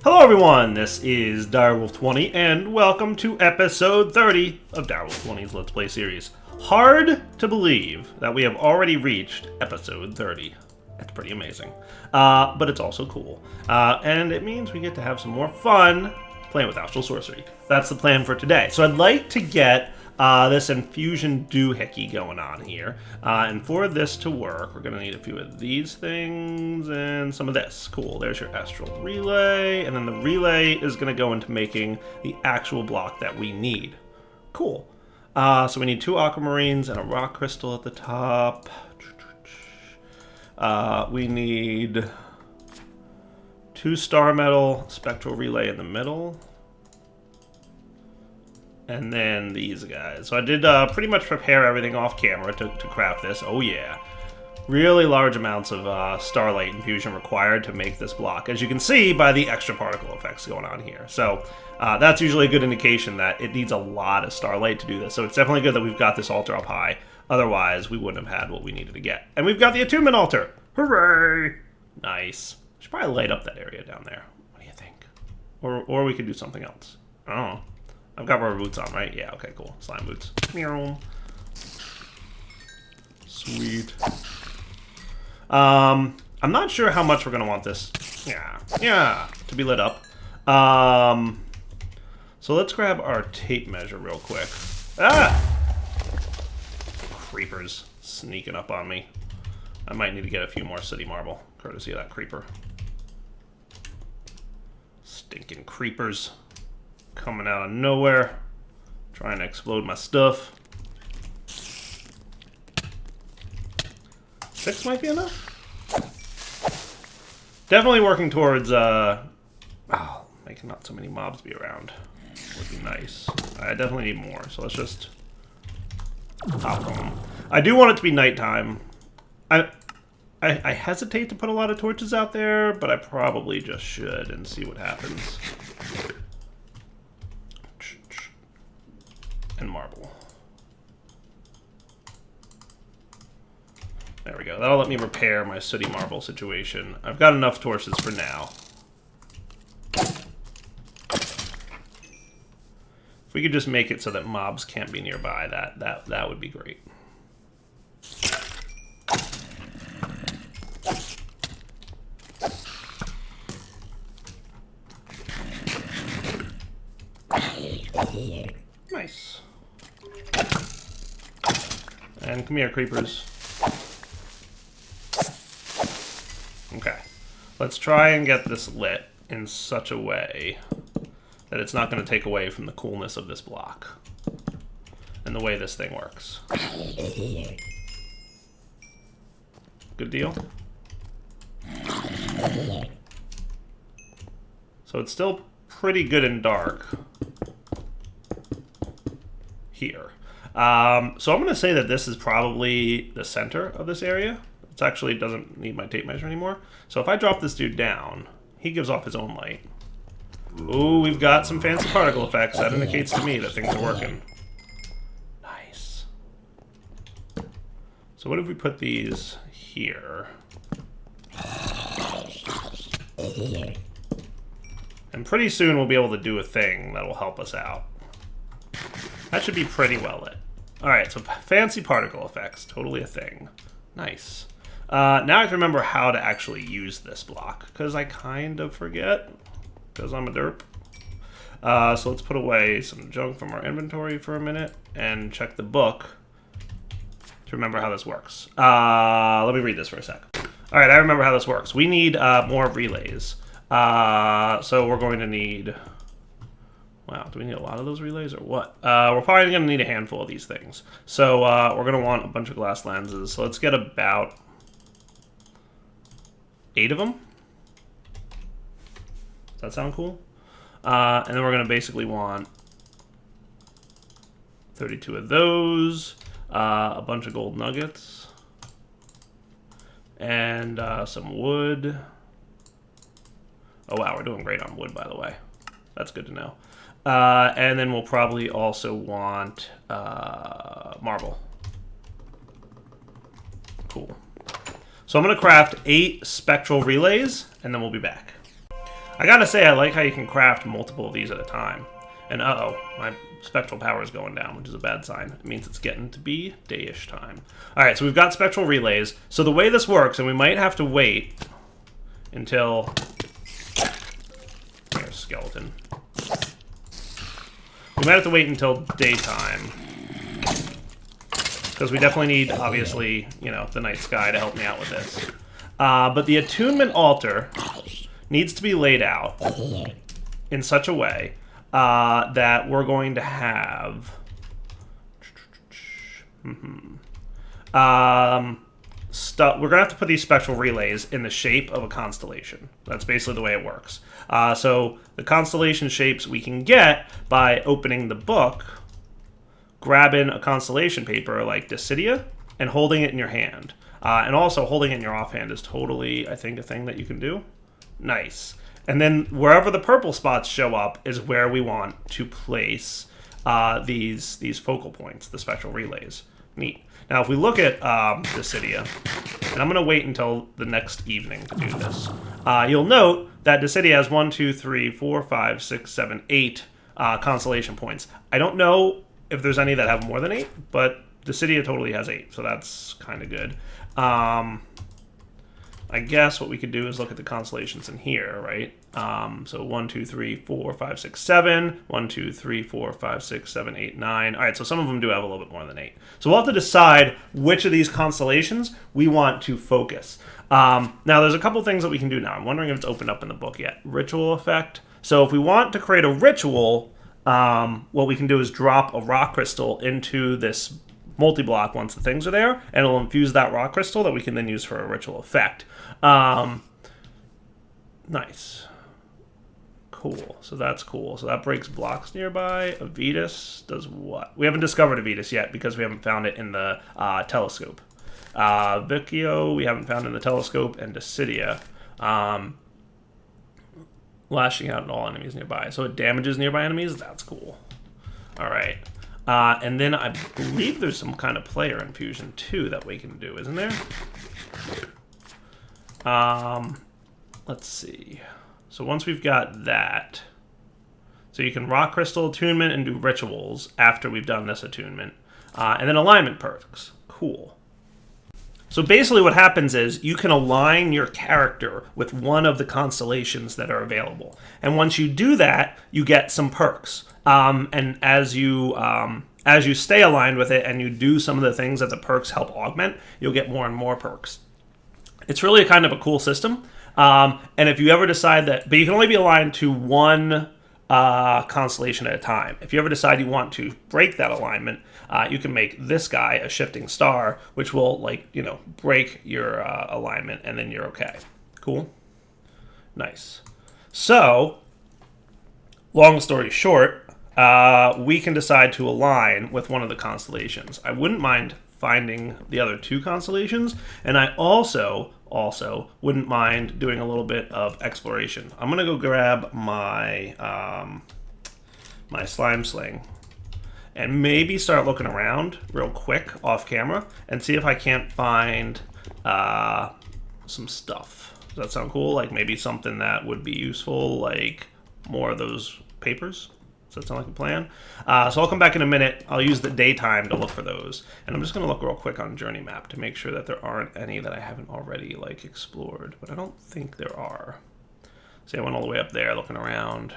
Hello everyone, this is Direwolf20 and welcome to episode 30 of Direwolf20's Let's Play series. Hard to believe that we have already reached episode 30. It's pretty amazing. But it's also cool. And it means we get to have some more fun playing with Astral Sorcery. That's the plan for today. So I'd like to get this infusion doohickey going on here. And for this to work, we're going to need a few of these things and some of this. Cool, there's your astral relay. And then the relay is going to go into making the actual block that we need. Cool. So we need 2 aquamarines and a rock crystal at the top. We need 2 star metal, spectral relay in the middle. And then these guys. So I did pretty much prepare everything off camera to craft this. Oh yeah. Really large amounts of starlight infusion required to make this block, as you can see by the extra particle effects going on here. So that's usually a good indication that it needs a lot of starlight to do this. So it's definitely good that we've got this altar up high. Otherwise, we wouldn't have had what we needed to get. And we've got the attunement altar. Hooray! Nice. Should probably light up that area down there. What do you think? Or we could do something else. I don't know. I've got rubber boots on, right? Yeah, okay, cool. Slime boots. Meow. Sweet. I'm not sure how much we're going to want this. Yeah, to be lit up. So let's grab our tape measure real quick. Ah! Creepers sneaking up on me. I might need to get a few more city marble, courtesy of that creeper. Stinking creepers. Coming out of nowhere, trying to explode my stuff. 6 might be enough. Definitely working towards making not so many mobs be around would be nice. I definitely need more, so let's just hop on. I do want it to be nighttime. I hesitate to put a lot of torches out there, but I probably just should and see what happens. And marble. There we go. That'll let me repair my sooty marble situation. I've got enough torches for now. If we could just make it so that mobs can't be nearby, that would be great. Nice. And come here, creepers. Okay. Let's try and get this lit in such a way that it's not going to take away from the coolness of this block and the way this thing works. Good deal? So it's still pretty good and dark here. So I'm going to say that this is probably the center of this area. It actually doesn't need my tape measure anymore. So if I drop this dude down, he gives off his own light. Ooh, we've got some fancy particle effects. That indicates to me that things are working. Nice. So what if we put these here? And pretty soon we'll be able to do a thing that'll help us out. That should be pretty well lit. Alright, so fancy particle effects. Totally a thing. Nice. Now I have to remember how to actually use this block, because I kind of forget, because I'm a derp. So let's put away some junk from our inventory for a minute and check the book to remember how this works. Let me read this for a sec. Alright, I remember how this works. We need more relays. So we're going to need... Wow, do we need a lot of those relays or what? We're probably going to need a handful of these things. So we're going to want a bunch of glass lenses. So let's get about 8 of them. Does that sound cool? And then we're going to basically want 32 of those, a bunch of gold nuggets, and some wood. Oh wow, we're doing great on wood, by the way. That's good to know. And then we'll probably also want marble. Cool. So I'm going to craft 8 spectral relays, and then we'll be back. I gotta say, I like how you can craft multiple of these at a time. And uh-oh, my spectral power is going down, which is a bad sign. It means it's getting to be day-ish time. Alright, so we've got spectral relays. So the way this works, and we might have to wait until... There's skeleton. We might have to wait until daytime. Because we definitely need, obviously, you know, the night sky to help me out with this. But the attunement altar needs to be laid out in such a way that we're going to have... we're going to have to put these spectral relays in the shape of a constellation. That's basically the way it works. So the constellation shapes we can get by opening the book, grabbing a constellation paper like Dissidia, and holding it in your hand. And also holding it in your offhand is totally, I think, a thing that you can do. Nice. And then wherever the purple spots show up is where we want to place these focal points, the spectral relays. Neat. Now, if we look at Dissidia, and I'm going to wait until the next evening to do this, you'll note that Dissidia has 1, 2, 3, 4, 5, 6, 7, 8 constellation points. I don't know if there's any that have more than 8, but Dissidia totally has 8, so that's kind of good. I guess what we could do is look at the constellations in here, right? So 1, 2, 3, 4, 5, 6, 7. 1, 2, 3, 4, 5, 6, 7, 8, 9. All right, so some of them do have a little bit more than 8. So we'll have to decide which of these constellations we want to focus. Now, there's a couple things that we can do now. I'm wondering if it's opened up in the book yet. Ritual effect. So if we want to create a ritual, what we can do is drop a rock crystal into this multi-block once the things are there, and it'll infuse that rock crystal that we can then use for a ritual effect. Nice. Cool. So that's cool. So that breaks blocks nearby. Avitus does what? We haven't discovered Avitus yet because we haven't found it in the telescope. Vicchio, we haven't found in the telescope, and Dissidia. Lashing out at all enemies nearby. So it damages nearby enemies? That's cool. Alright. And then I believe there's some kind of player infusion too that we can do, isn't there? Let's see. So once we've got that, so you can rock crystal attunement and do rituals after we've done this attunement, and then alignment perks. Cool. So basically what happens is you can align your character with one of the constellations that are available. And once you do that, you get some perks. And as you stay aligned with it and you do some of the things that the perks help augment, you'll get more and more perks. It's really kind of a cool system. And if you ever decide that, but you can only be aligned to one constellation at a time. If you ever decide you want to break that alignment, you can make this guy a shifting star, which will, like, you know, break your alignment, and then you're okay. Cool? Nice. So, long story short, we can decide to align with one of the constellations. I wouldn't mind finding the other two constellations, and I also wouldn't mind doing a little bit of exploration. I'm gonna go grab my my slime sling and maybe start looking around real quick off camera and see if I can't find some stuff. Does that sound cool? Like maybe something that would be useful, like more of those papers. Does that sound like a plan? So I'll come back in a minute. I'll use the daytime to look for those. And I'm just going to look real quick on Journey Map to make sure that there aren't any that I haven't already, like, explored. But I don't think there are. See, I went all the way up there looking around.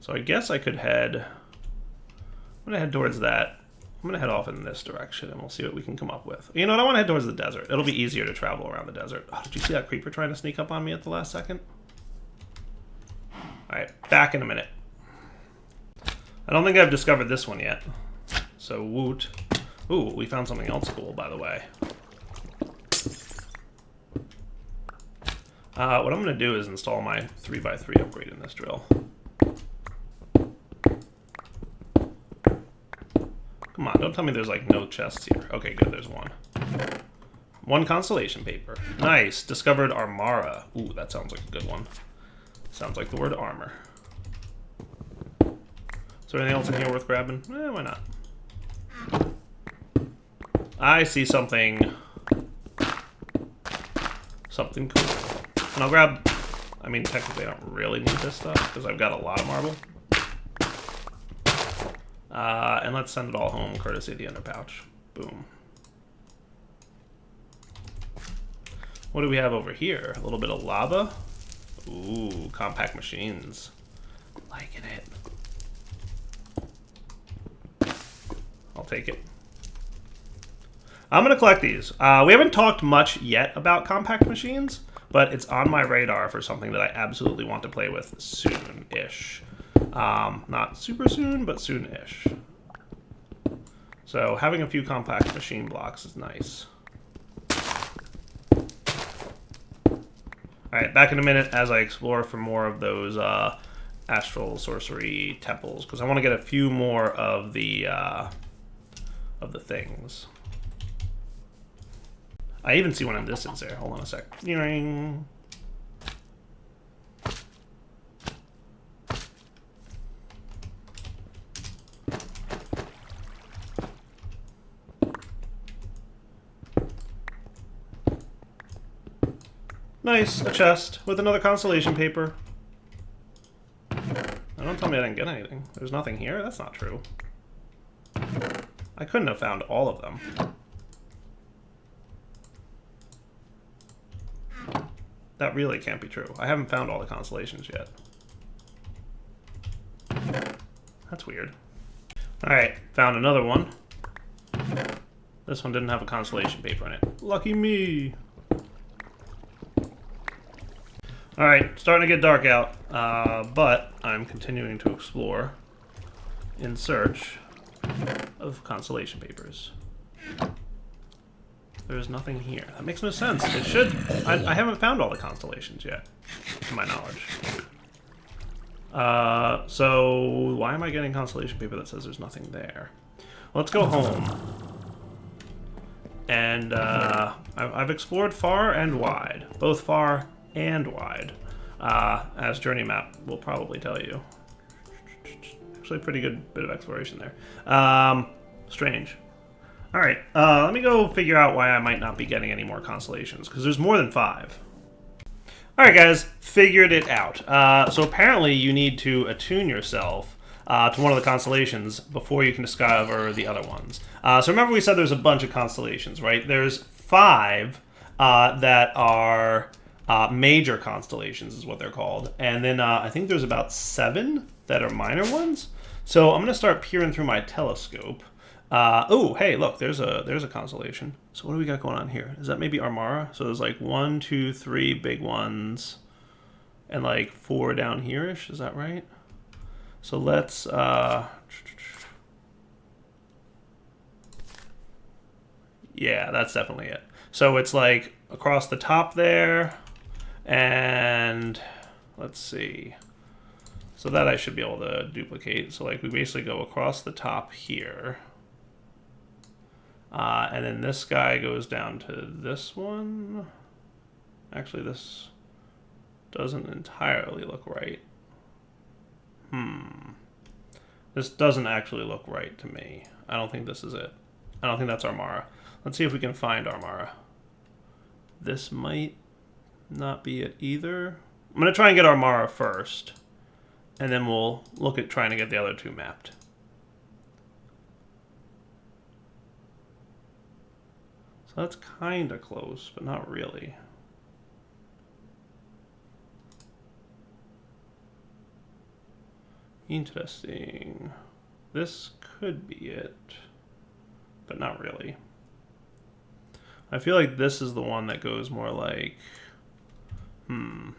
So I guess I could head... I'm going to head towards that. I'm going to head off in this direction, and we'll see what we can come up with. You know what? I want to head towards the desert. It'll be easier to travel around the desert. Oh, did you see that creeper trying to sneak up on me at the last second? Alright, back in a minute. I don't think I've discovered this one yet. So, woot. Ooh, we found something else cool, by the way. What I'm going to do is install my 3x3 upgrade in this drill. Come on, don't tell me there's, like, no chests here. Okay, good, there's one. One constellation paper. Nice. Discovered Armara. Ooh, that sounds like a good one. Sounds like the word armor. Is there anything else in here worth grabbing? Why not? I see something... something cool. And I'll grab I mean, technically I don't really need this stuff because I've got a lot of marble. And let's send it all home, courtesy of the ender pouch. Boom. What do we have over here? A little bit of lava. Ooh, compact machines. Liking it. I'll take it. I'm going to collect these. We haven't talked much yet about compact machines, but it's on my radar for something that I absolutely want to play with soon-ish. Not super soon, but soon-ish. So having a few compact machine blocks is nice. Alright, back in a minute as I explore for more of those astral sorcery temples, because I want to get a few more of the things. I even see one in distance there. Hold on a sec. Ring. Nice, a chest with another constellation paper. Don't tell me I didn't get anything. There's nothing here? That's not true. I couldn't have found all of them. That really can't be true. I haven't found all the constellations yet. That's weird. Alright, found another one. This one didn't have a constellation paper in it. Lucky me! Alright, starting to get dark out, but I'm continuing to explore in search of constellation papers. There's nothing here. That makes no sense. It should. I haven't found all the constellations yet, to my knowledge. So why am I getting constellation paper that says there's nothing there? Let's go home. And I've explored far and wide. Both far and wide. As Journey Map will probably tell you. Actually, a pretty good bit of exploration there. Strange. Alright, let me go figure out why I might not be getting any more constellations, because there's more than 5. Alright guys, figured it out. So apparently you need to attune yourself to one of the constellations before you can discover the other ones. So remember we said there's a bunch of constellations, right? There's 5 that are major constellations is what they're called. And then I think there's about 7 that are minor ones. So I'm going to start peering through my telescope. Oh, hey, look, there's a constellation. So what do we got going on here? Is that maybe Armara? So there's like 1, 2, 3 big ones and like 4 down here-ish. Is that right? So let's... yeah, that's definitely it. So it's like across the top there, and let's see. So that I should be able to duplicate. So like we basically go across the top here. And then this guy goes down to this one. Actually, this doesn't entirely look right. This doesn't actually look right to me. I don't think this is it. I don't think that's Armara. Let's see if we can find Armara. This might not be it either. I'm going to try and get Armara first. And then we'll look at trying to get the other 2 mapped. So that's kind of close, but not really. Interesting. This could be it, but not really. I feel like this is the one that goes more like... And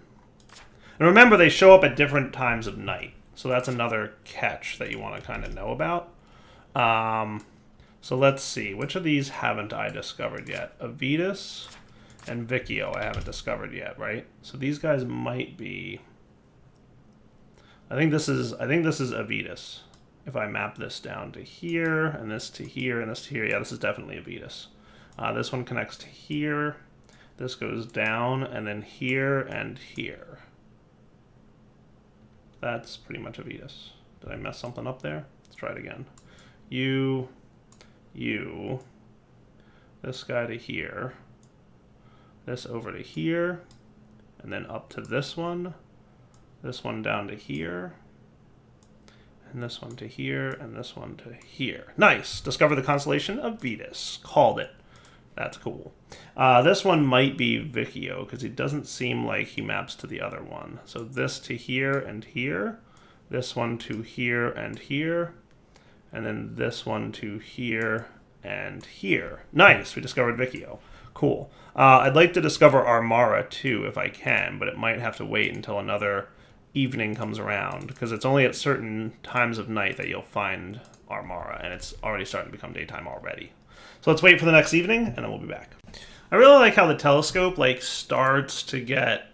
remember, they show up at different times of night. So that's another catch that you want to kind of know about. So let's see. Which of these haven't I discovered yet? Avitus and Vicchio I haven't discovered yet, right? So these guys might be... I think this is Avitus. If I map this down to here, and this to here, and this to here, yeah, this is definitely Avitus. This one connects to here. This goes down, and then here and here. That's pretty much Avitus. Did I mess something up there? Let's try it again. You, this guy to here, this over to here, and then up to this one down to here, and this one to here, and this one to here. Nice! Discover the constellation of Vetus. Called it. That's cool. This one might be Vicchio, because he doesn't seem like he maps to the other one. So this to here and here, this one to here and here, and then this one to here and here. Nice! We discovered Vicchio. Cool. I'd like to discover Armara, too, if I can, but it might have to wait until another evening comes around, because it's only at certain times of night that you'll find Armara, and it's already starting to become daytime already. So let's wait for the next evening, and then we'll be back. I really like how the telescope like starts to get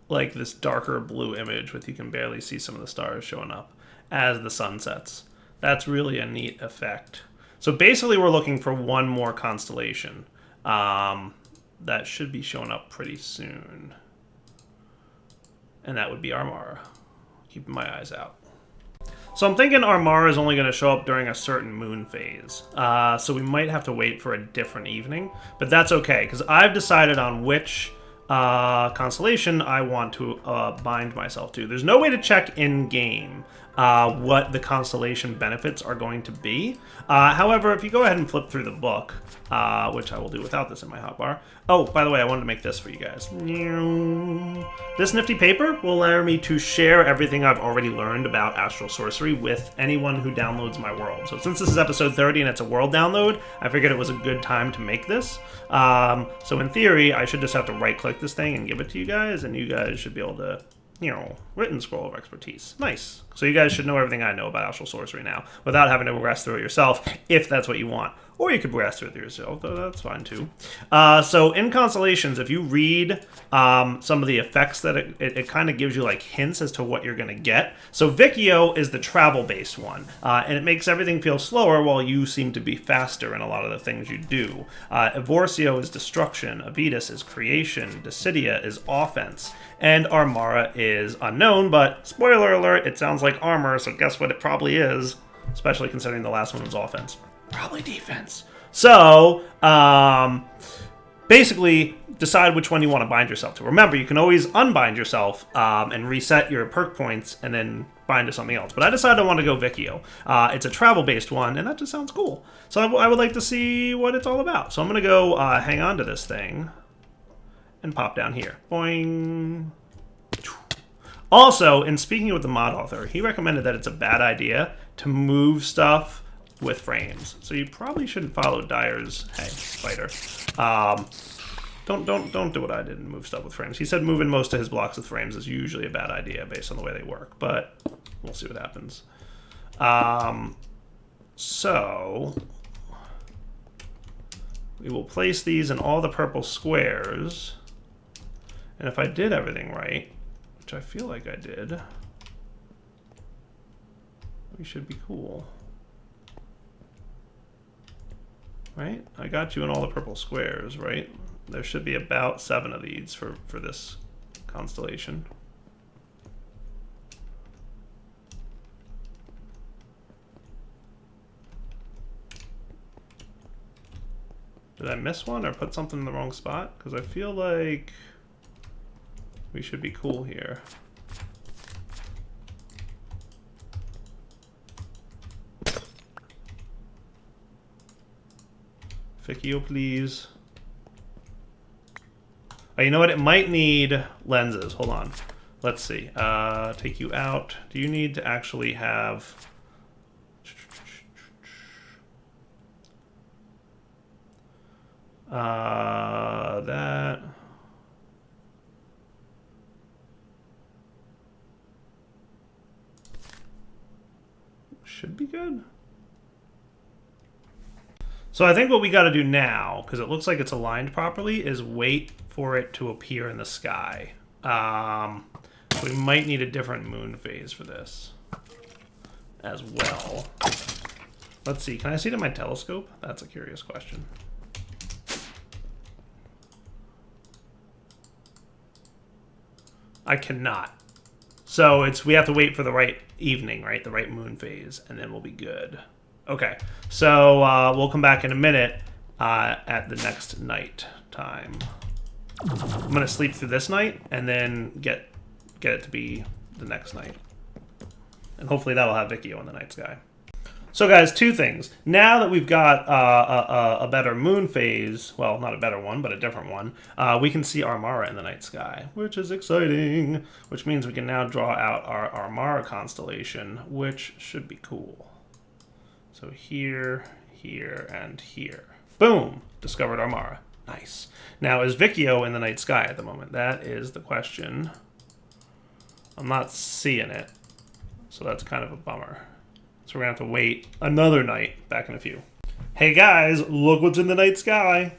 like this darker blue image with you can barely see some of the stars showing up as the sun sets. That's really a neat effect. So basically we're looking for one more constellation. That should be showing up pretty soon. And that would be Armara. Keeping my eyes out. So I'm thinking Armara is only going to show up during a certain moon phase. So we might have to wait for a different evening. But that's okay, because I've decided on which constellation I want to bind myself to. There's no way to check in-game what the constellation benefits are going to be. However, if you go ahead and flip through the book, which I will do without this in my hotbar. Oh, by the way, I wanted to make this for you guys. This nifty paper will allow me to share everything I've already learned about astral sorcery with anyone who downloads my world. So since this is episode 30 and it's a world download, I figured it was a good time to make this. So in theory, I should just have to right-click this thing and give it to you guys, and you guys should be able to, you know, written scroll of expertise. Nice. So you guys should know everything I know about astral sorcery now without having to progress through it yourself, if that's what you want. Or you could progress through it yourself, though that's fine too. So in Constellations, if you read some of the effects that it kind of gives you like hints as to what you're going to get. So Vicchio is the travel-based one, and it makes everything feel slower while you seem to be faster in a lot of the things you do. Evorcio is destruction, Avitus is creation, Decidia is offense, and Armara is unknown, but spoiler alert, it sounds like armor, so guess what it probably is, especially considering the last one was offense. Probably defense. So, basically, decide which one you want to bind yourself to. Remember, you can always unbind yourself and reset your perk points and then bind to something else. But I decided I want to go Vicchio. It's a travel-based one, and that just sounds cool. So I would like to see what it's all about. So I'm going to go hang on to this thing and pop down here. Boing. Also, in speaking with the mod author, he recommended that it's a bad idea to move stuff with frames. So you probably shouldn't follow Dyer's, hey, spider. Don't do what I did and move stuff with frames. He said moving most of his blocks with frames is usually a bad idea based on the way they work, but we'll see what happens. So we will place these in all the purple squares, and if I did everything right, which I feel like I did, we should be cool. Right? I got you in all the purple squares, right? There should be about 7 of these for this constellation. Did I miss one or put something in the wrong spot? Because I feel like we should be cool here. Vicchio, please. Oh, you know what? It might need lenses. Hold on. Let's see. Take you out. Do you need to actually have... that... should be good. So I think what we got to do now, because it looks like it's aligned properly, is wait for it to appear in the sky. We might need a different moon phase for this as well. Let's see. Can I see it in my telescope? That's a curious question. I cannot. So we have to wait for the right evening, right? The right moon phase, and then we'll be good. Okay, so we'll come back in a minute at the next night time. I'm gonna sleep through this night and then get it to be the next night. And hopefully that'll have Vikio in the night sky. So guys, two things. Now that we've got a better moon phase, well, not a better one, but a different one, we can see Armara in the night sky, which is exciting, which means we can now draw out our Armara constellation, which should be cool. So here, here, and here. Boom! Discovered Armara. Nice. Now, is Vikio in the night sky at the moment? That is the question. I'm not seeing it, so that's kind of a bummer. So we're going to have to wait another night. Back in a few. Hey guys, look what's in the night sky.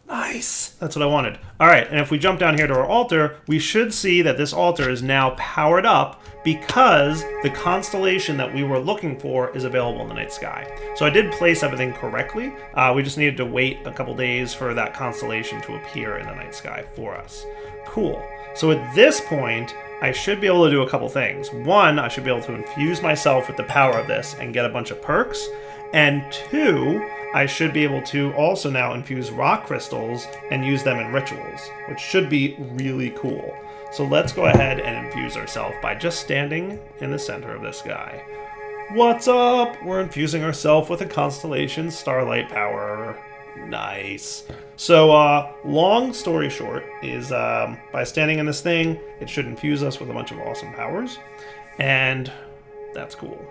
Nice. That's what I wanted. All right, and if we jump down here to our altar, we should see that this altar is now powered up because the constellation that we were looking for is available in the night sky. So I did place everything correctly. We just needed to wait a couple days for that constellation to appear in the night sky for us. Cool. So at this point, I should be able to do a couple things. One, I should be able to infuse myself with the power of this and get a bunch of perks. And two, I should be able to also now infuse rock crystals and use them in rituals, which should be really cool. So let's go ahead and infuse ourselves by just standing in the center of this guy. What's up? We're infusing ourselves with a constellation starlight power. Nice. So, long story short is by standing in this thing, it should infuse us with a bunch of awesome powers. And that's cool.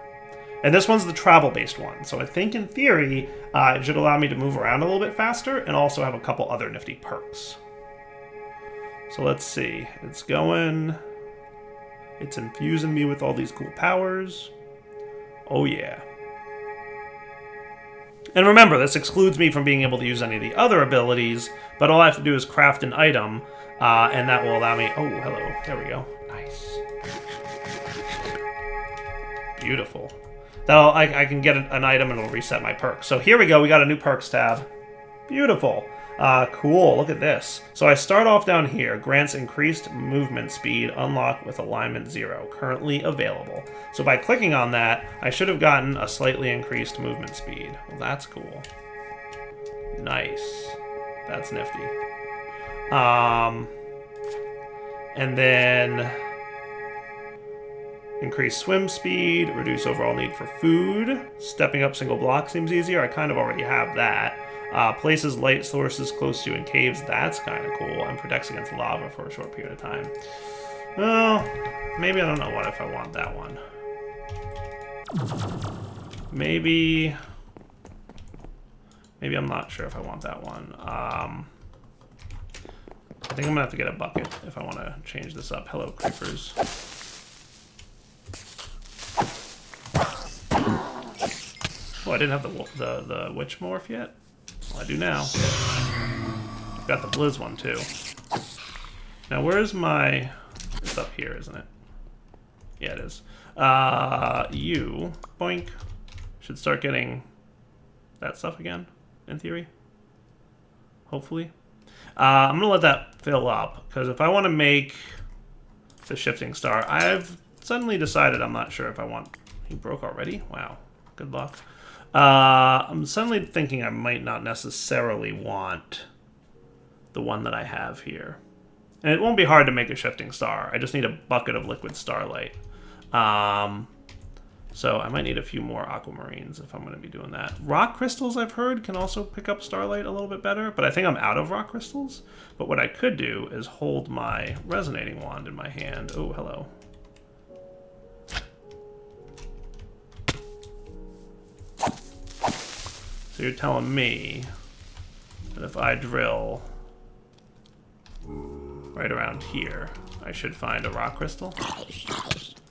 And this one's the travel-based one. So I think in theory, it should allow me to move around a little bit faster and also have a couple other nifty perks. So let's see. It's going. It's infusing me with all these cool powers. Oh yeah. And remember, this excludes me from being able to use any of the other abilities, but all I have to do is craft an item, and that will allow me... Oh, hello. There we go. Nice. Beautiful. I can get an item and it'll reset my perks. So here we go. We got a new perks tab. Beautiful. Cool. Look at this. So I start off down here. Grants increased movement speed. Unlock with alignment 0. Currently available. So by clicking on that, I should have gotten a slightly increased movement speed. Well, that's cool. Nice. That's nifty. And then... increase swim speed, reduce overall need for food. Stepping up single block seems easier. I kind of already have that. Places light sources close to you in caves. That's kind of cool. And protects against lava for a short period of time. Well, maybe I don't know what if I want that one. Maybe I'm not sure if I want that one. I think I'm gonna have to get a bucket if I want to change this up. Hello, creepers. Oh, I didn't have the witch morph yet? Well, I do now. I've got the blizz one too. Now where's my... It's up here, isn't it? Yeah, it is. You, boink, should start getting that stuff again, in theory. Hopefully. I'm going to let that fill up, because if I want to make the shifting star, I've suddenly decided I'm not sure if I want... He broke already? Wow. Good luck. I'm suddenly thinking I might not necessarily want the one that I have here. And it won't be hard to make a shifting star. I just need a bucket of liquid starlight. So I might need a few more aquamarines if I'm going to be doing that. Rock crystals, I've heard, can also pick up starlight a little bit better, but I think I'm out of rock crystals. But what I could do is hold my resonating wand in my hand. Oh, hello. So you're telling me that if I drill right around here, I should find a rock crystal?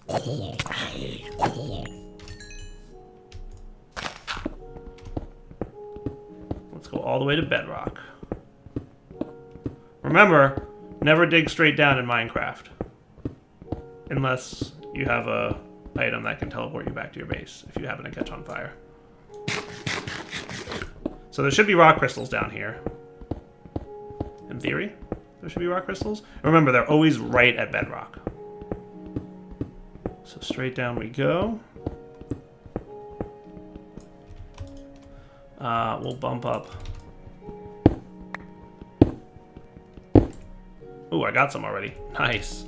Let's go all the way to bedrock. Remember, never dig straight down in Minecraft. Unless you have a item that can teleport you back to your base if you happen to catch on fire. So there should be rock crystals down here. In theory, there should be rock crystals. Remember, they're always right at bedrock. So straight down we go. We'll bump up Ooh, I got some already. Nice.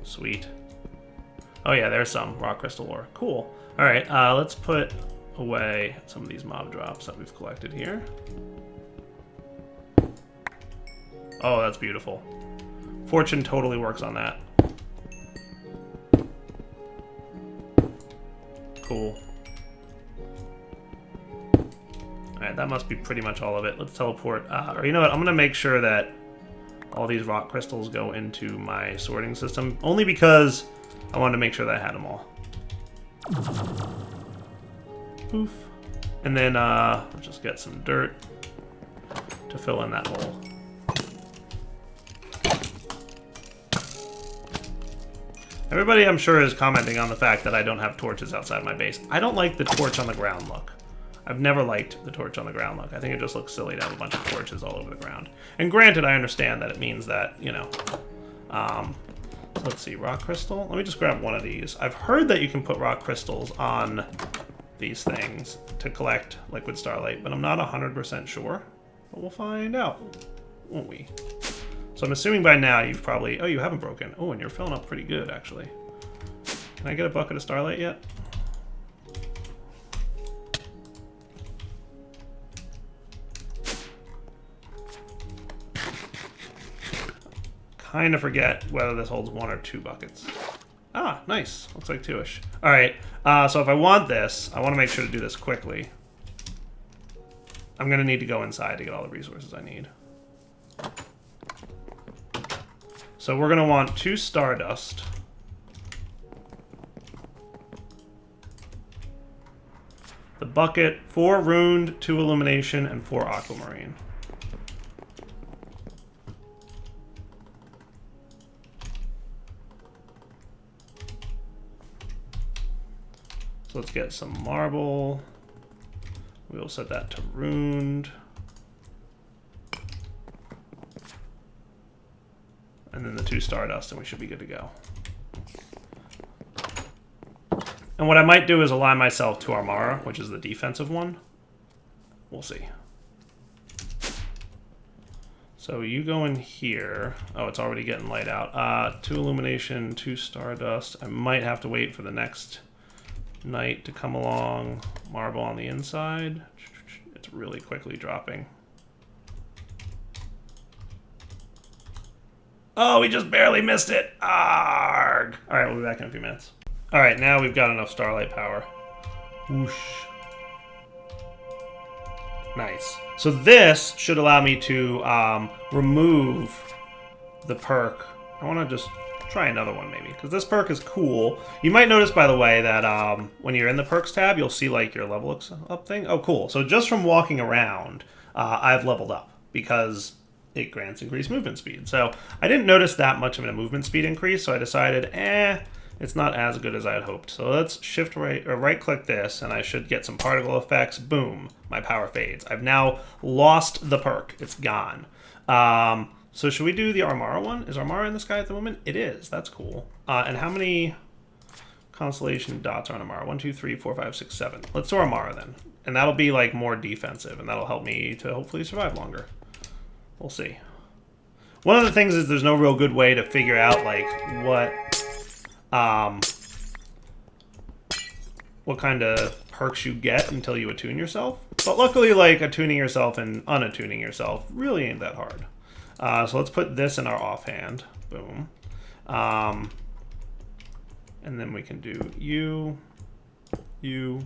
Sweet. Oh yeah, there's some rock crystal ore. Cool. Alright, let's put away some of these mob drops that we've collected here. Oh, that's beautiful. Fortune totally works on that. Cool. Alright, that must be pretty much all of it. Let's teleport. Or you know what? I'm going to make sure that all these rock crystals go into my sorting system. Only because I wanted to make sure that I had them all. Poof. And then I'll just get some dirt to fill in that hole. Everybody, I'm sure, is commenting on the fact that I don't have torches outside my base. I don't like the torch on the ground look. I've never liked the torch on the ground look. I think it just looks silly to have a bunch of torches all over the ground. And granted, I understand that it means that, you know... let's see, rock crystal? Let me just grab one of these. I've heard that you can put rock crystals on these things to collect liquid starlight, but I'm not 100% sure. But we'll find out, won't we? So I'm assuming by now you've probably... Oh, you haven't broken. Oh, and you're filling up pretty good, actually. Can I get a bucket of starlight yet? Kind of forget whether this holds 1 or 2 buckets. Ah, nice. Looks like 2-ish. All right. So if I want this, I want to make sure to do this quickly. I'm going to need to go inside to get all the resources I need. So we're going to want 2 stardust. The bucket, 4 runed, 2 illumination, and 4 aquamarine. So let's get some marble. We'll set that to runed. And then the 2 stardust, and we should be good to go. And what I might do is align myself to Armara, which is the defensive one. We'll see. So you go in here. Oh, it's already getting light out. 2 illumination, 2 stardust. I might have to wait for the next night to come along. Marble on the inside. It's really quickly dropping. Oh, we just barely missed it. Arrgh. All right, we'll be back in a few minutes. All right, now we've got enough starlight power. Whoosh. Nice. So this should allow me to remove the perk. I want to just try another one maybe, because this perk is cool. You might notice, by the way, that when you're in the perks tab, you'll see like your level up thing. Oh, cool. So just from walking around, I've leveled up because it grants increased movement speed. So I didn't notice that much of a movement speed increase, so I decided, it's not as good as I had hoped. So let's shift right or right click this, and I should get some particle effects. Boom, my power fades. I've now lost the perk. It's gone. So should we do the Armara one? Is Armara in the sky at the moment? It is. That's cool. And how many constellation dots are on Armara? 1, 2, 3, 4, 5, 6, 7. Let's do Armara then. And that'll be like more defensive, and that'll help me to hopefully survive longer. We'll see. One of the things is there's no real good way to figure out like what kind of perks you get until you attune yourself. But luckily, like attuning yourself and unattuning yourself really ain't that hard. So let's put this in our offhand. Boom. And then we can do you. And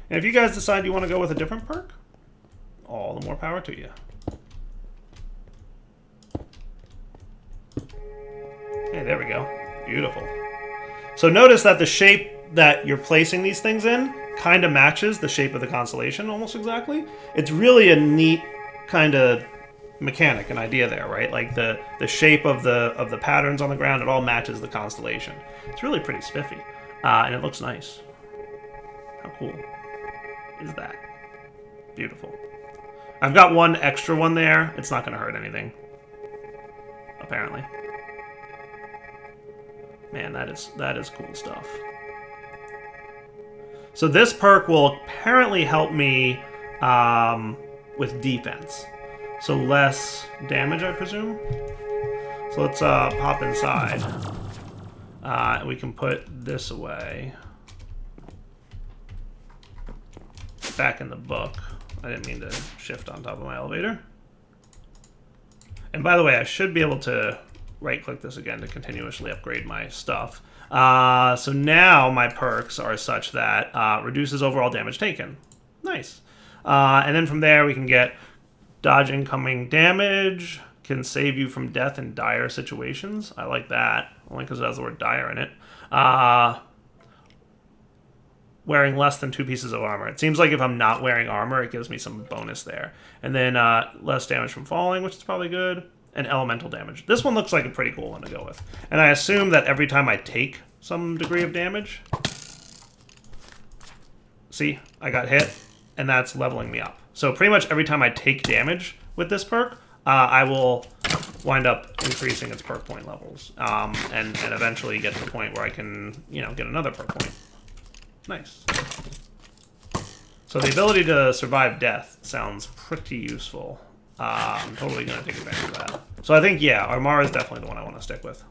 if you guys decide you want to go with a different perk, all the more power to you. Hey, there we go. Beautiful. So notice that the shape that you're placing these things in kind of matches the shape of the constellation almost exactly. It's really a neat kind of mechanic, an idea there, right? Like the shape of the patterns on the ground, it all matches the constellation. It's really pretty spiffy. And it looks nice. How cool is that? Beautiful. I've got one extra one there. It's not going to hurt anything, apparently. Man, that is cool stuff. So this perk will apparently help me with defense. So less damage, I presume. So let's pop inside. We can put this away. Back in the book. I didn't mean to shift on top of my elevator. And by the way, I should be able to right-click this again to continuously upgrade my stuff. So now my perks are such that reduces overall damage taken. Nice. And then from there we can get dodge incoming damage, can save you from death in dire situations. I like that, only because it has the word dire in it. Wearing less than 2 pieces of armor. It seems like if I'm not wearing armor, it gives me some bonus there. And then less damage from falling, which is probably good. And elemental damage. This one looks like a pretty cool one to go with. And I assume that every time I take some degree of damage... See, I got hit, and that's leveling me up. So pretty much every time I take damage with this perk, I will wind up increasing its perk point levels. And eventually get to the point where I can, you know, get another perk point. Nice. So the ability to survive death sounds pretty useful. I'm totally going to take advantage of that. So I think, yeah, Armara is definitely the one I want to stick with.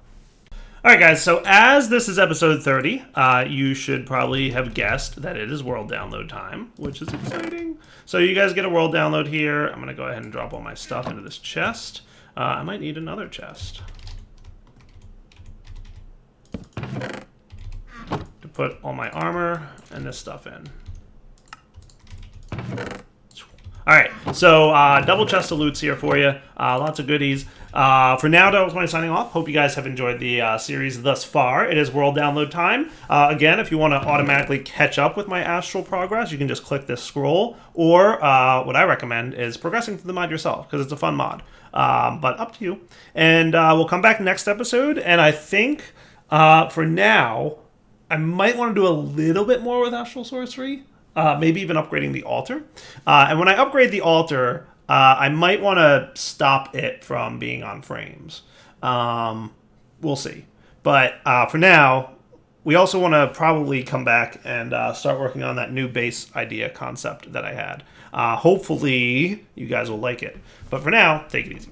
Alright guys, so as this is episode 30, you should probably have guessed that it is world download time, which is exciting. So you guys get a world download here. I'm going to go ahead and drop all my stuff into this chest. I might need another chest to put all my armor and this stuff in. Alright, so double chest of loots here for you. Lots of goodies. For now, that was my signing off. Hope you guys have enjoyed the series thus far. It is world download time. Again, if you want to automatically catch up with my astral progress, you can just click this scroll. Or what I recommend is progressing through the mod yourself, because it's a fun mod. But up to you. And we'll come back next episode. And I think for now, I might want to do a little bit more with astral sorcery. Maybe even upgrading the altar. And when I upgrade the altar, I might want to stop it from being on frames. We'll see. But for now, we also want to probably come back and start working on that new base idea concept that I had. Hopefully, you guys will like it. But for now, take it easy.